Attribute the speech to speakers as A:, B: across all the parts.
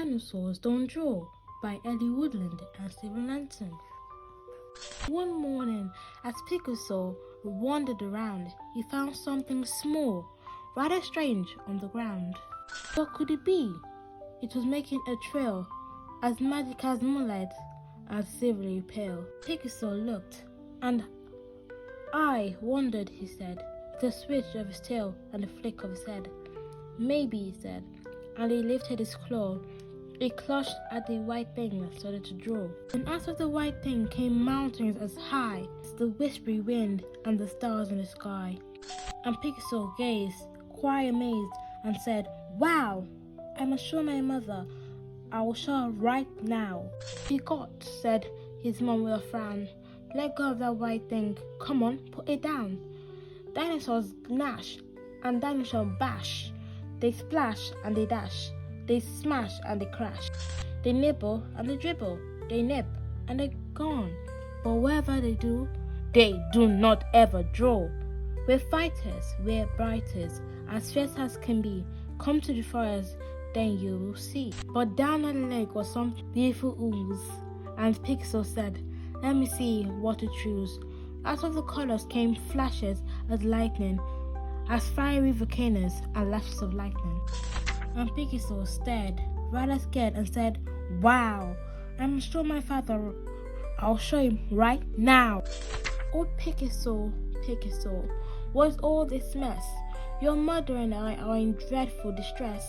A: Dinosaurs Don't Draw by Elli Woolard and Stephen Lanson. One morning, as Picasso wandered around, he found something small, rather strange, on the ground. What could it be? It was making a trail, as magic as moonlight and silvery pale. Picasso looked, and I wondered, he said. It's a switch of his tail and a flick of his head. Maybe, he said, and he lifted his claw. It clutched at the white thing that started to draw. And out of the white thing came mountains as high as the whispery wind and the stars in the sky. And Picasso gazed, quite amazed, and said, "Wow! I must show my mother. I will show her right now." "You got," said his mom with a frown. "Let go of that white thing. Come on, put it down." Dinosaurs gnash and dinosaurs bash. They splash and they dash. They smash and they crash. They nibble and they dribble. They nip and they're gone. But whatever they do not ever draw. We're fighters, we're brighters, as fierce as can be. Come to the forest, then you will see. But down at the lake was some beautiful ooze, and Picasso said, "Let me see what to choose." Out of the colors came flashes as lightning, as fiery volcanoes and lashes of lightning. And Picasso stared, rather scared, and said, "Wow, I must show my father. I'll show him right now." "Oh, Picasso, Picasso, what's all this mess? Your mother and I are in dreadful distress."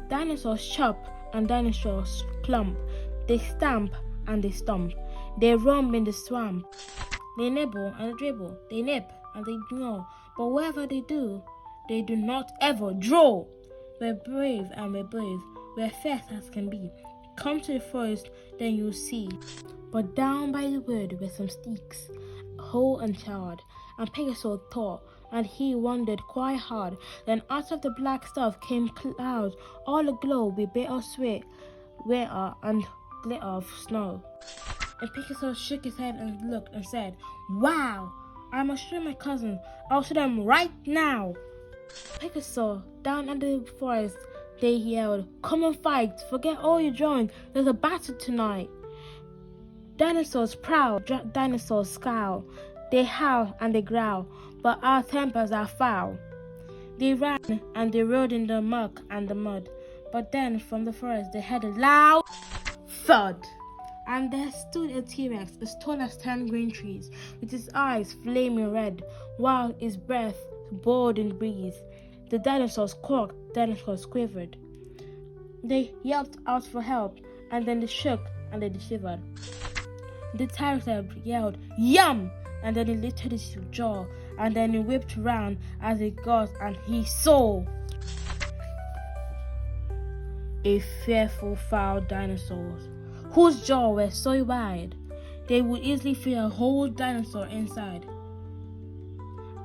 A: Dinosaurs chop and dinosaurs clump. They stamp and they stomp. They roam in the swamp. They nibble and they dribble. They nip and they gnaw. But whatever they do not ever draw. We're brave and we're brave. We're fierce as can be. Come to the forest, then you'll see. But down by the wood were some sticks, whole and charred. And Picasso thought, and he wondered quite hard. Then out of the black stuff came clouds, all aglow with bitter sweat, water and glitter of snow. And Picasso shook his head and looked and said, "Wow, I must show my cousin. I'll show them right now." Picasso, down at the forest, they yelled, "Come and fight, forget all your drawing, there's a battle tonight." Dinosaurs prowl, dinosaurs scowl, they howl and they growl, but our tempers are foul. They ran and they rode in the muck and the mud, but then from the forest they heard a loud thud. And there stood a T-Rex as tall as 10 green trees, with his eyes flaming red, while his breath bore in the breeze. The dinosaurs quacked, dinosaurs quivered. They yelped out for help, and then they shook and then they shivered. The T-Rex yelled, "Yum!" and then he lifted his jaw, and then he whipped round as he got, and he saw a fearful foul dinosaurs, whose jaws were so wide they would easily fit a whole dinosaur inside.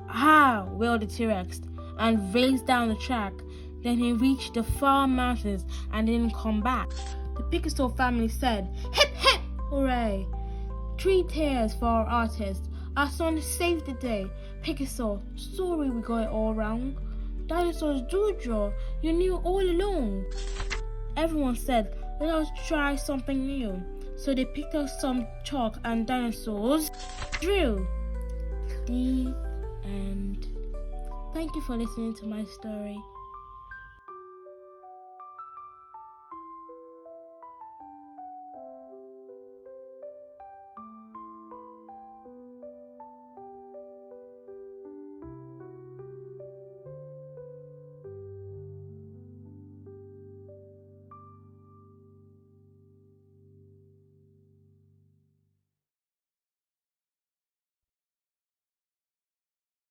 A: "Ah!" wailed the T-Rex, and raced down the track. Then he reached the far mountains and didn't come back. The Picasso family said, "Hip hip, hooray! 3 tears for our artist. Our son saved the day. Picasso, sorry we got it all wrong. Dinosaurs do draw, you knew all along." Everyone said, "Let us try something new." So they picked up some chalk and dinosaurs drew. The end. Thank you for listening to my story.